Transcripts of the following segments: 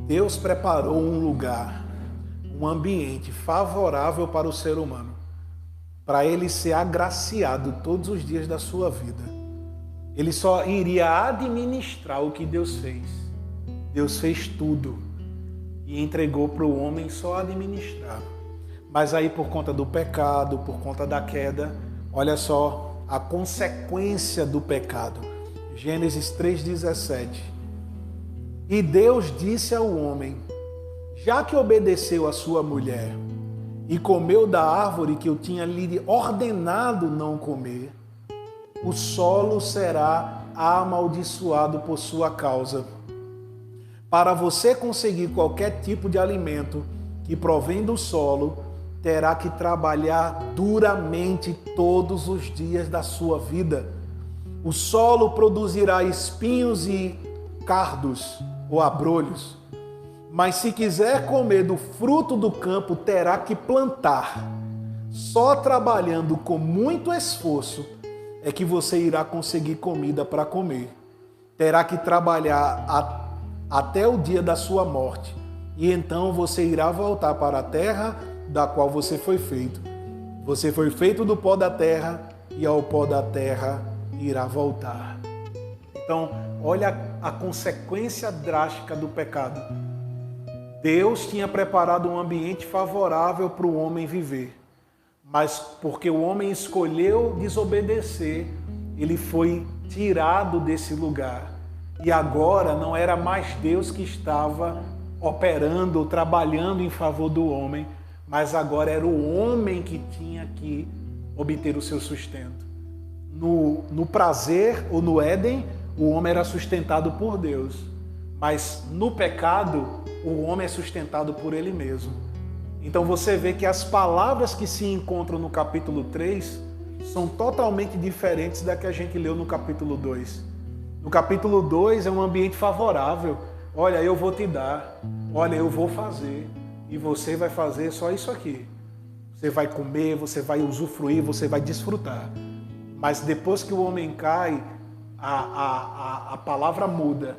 Deus preparou um lugar, um ambiente favorável para o ser humano, para ele ser agraciado todos os dias da sua vida. Ele só iria administrar o que Deus fez. Deus fez tudo e entregou para o homem só administrar. Mas aí, por conta do pecado, por conta da queda, olha só a consequência do pecado. Gênesis 3,17. E Deus disse ao homem: já que obedeceu a sua mulher e comeu da árvore que eu tinha lhe ordenado não comer, o solo será amaldiçoado por sua causa. Para você conseguir qualquer tipo de alimento que provém do solo, terá que trabalhar duramente todos os dias da sua vida. O solo produzirá espinhos e cardos ou abrolhos. Mas se quiser comer do fruto do campo, terá que plantar. Só trabalhando com muito esforço é que você irá conseguir comida para comer. Terá que trabalhar até o dia da sua morte. E então você irá voltar para a terra da qual você foi feito. Você foi feito do pó da terra e ao pó da terra irá voltar. Então, olha a consequência drástica do pecado. Deus tinha preparado um ambiente favorável para o homem viver, mas porque o homem escolheu desobedecer, ele foi tirado desse lugar. E agora não era mais Deus que estava operando ou trabalhando em favor do homem, mas agora era o homem que tinha que obter o seu sustento. No prazer ou no Éden, o homem era sustentado por Deus, mas no pecado, o homem é sustentado por ele mesmo. Então você vê que as palavras que se encontram no capítulo 3 são totalmente diferentes da que a gente leu no capítulo 2. No capítulo 2 é um ambiente favorável. Olha, eu vou te dar. Olha, eu vou fazer. E você vai fazer só isso aqui. Você vai comer, você vai usufruir, você vai desfrutar. Mas depois que o homem cai, a palavra muda.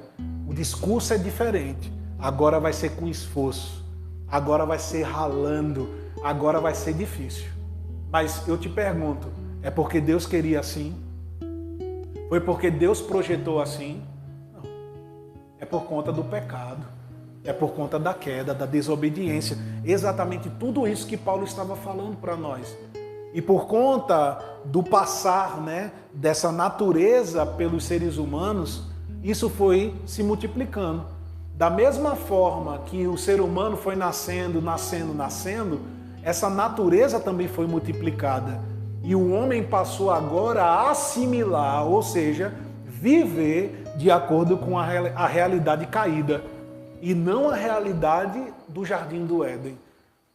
O discurso é diferente. Agora vai ser com esforço. Agora vai ser ralando. Agora vai ser difícil. Mas eu te pergunto, é porque Deus queria assim? Foi porque Deus projetou assim? Não. É por conta do pecado. É por conta da queda, da desobediência. Exatamente tudo isso que Paulo estava falando para nós. E por conta do passar, dessa natureza pelos seres humanos, isso foi se multiplicando. Da mesma forma que o ser humano foi nascendo, essa natureza também foi multiplicada. E o homem passou agora a assimilar, ou seja, viver de acordo com a realidade caída e não a realidade do Jardim do Éden.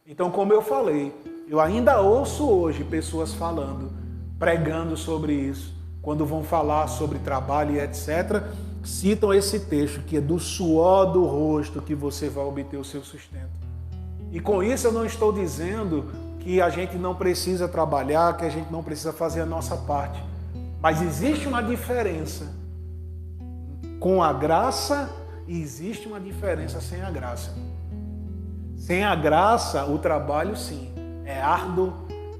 Então, como eu falei, eu ainda ouço hoje pessoas falando, pregando sobre isso, quando vão falar sobre trabalho e etc., citam esse texto que é do suor do rosto que você vai obter o seu sustento. E com isso eu não estou dizendo que a gente não precisa trabalhar, que a gente não precisa fazer a nossa parte. Mas existe uma diferença com a graça e existe uma diferença sem a graça. Sem a graça, o trabalho sim, é árduo,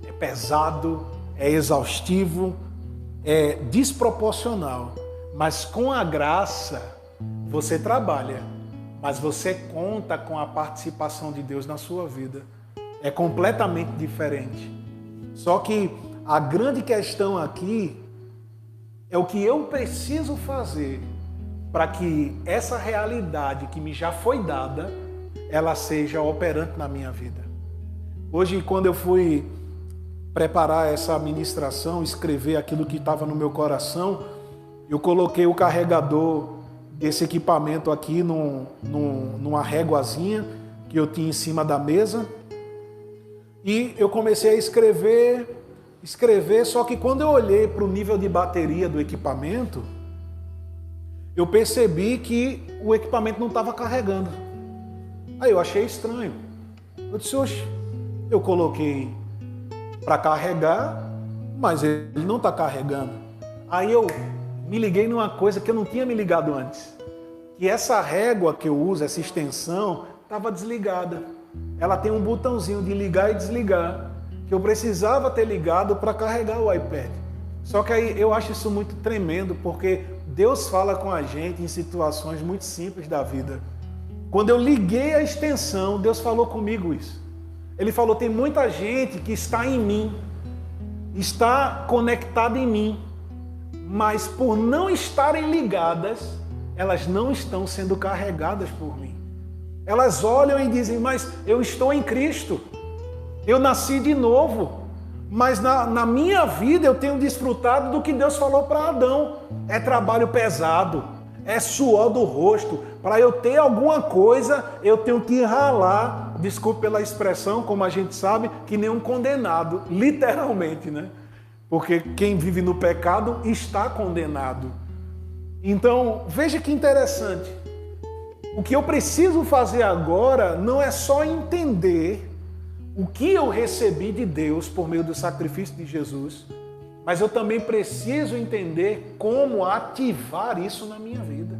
é pesado, é exaustivo, é desproporcional. Mas com a graça, você trabalha, mas você conta com a participação de Deus na sua vida. É completamente diferente. Só que a grande questão aqui é o que eu preciso fazer para que essa realidade que me já foi dada, ela seja operante na minha vida. Hoje, quando eu fui preparar essa ministração, escrever aquilo que estava no meu coração, eu coloquei o carregador desse equipamento aqui numa réguazinha que eu tinha em cima da mesa. E eu comecei a escrever, só que quando eu olhei para o nível de bateria do equipamento, eu percebi que o equipamento não estava carregando. Aí eu achei estranho. Eu disse, oxe, eu coloquei para carregar, mas ele não está carregando. Aí eu me liguei numa coisa que eu não tinha me ligado antes, que essa régua que eu uso, essa extensão, estava desligada. Ela tem um botãozinho de ligar e desligar, que eu precisava ter ligado para carregar o iPad. Só que aí eu acho isso muito tremendo, porque Deus fala com a gente em situações muito simples da vida. Quando eu liguei a extensão, Deus falou comigo isso. Ele falou, tem muita gente que está em mim, está conectada em mim, mas por não estarem ligadas, elas não estão sendo carregadas por mim. Elas olham e dizem, mas eu estou em Cristo, eu nasci de novo, mas na minha vida eu tenho desfrutado do que Deus falou para Adão. É trabalho pesado, é suor do rosto. Para eu ter alguma coisa, eu tenho que ralar, desculpe pela expressão, como a gente sabe, que nem um condenado, literalmente, né? Porque quem vive no pecado está condenado. Então, veja que interessante. O que eu preciso fazer agora não é só entender o que eu recebi de Deus por meio do sacrifício de Jesus, mas eu também preciso entender como ativar isso na minha vida.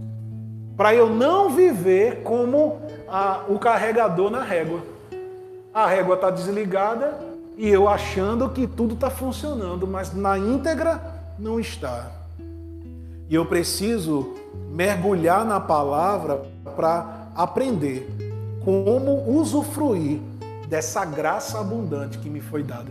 Para eu não viver como o carregador na régua. A régua está desligada e eu achando que tudo está funcionando, mas na íntegra não está. E eu preciso mergulhar na palavra para aprender como usufruir dessa graça abundante que me foi dada.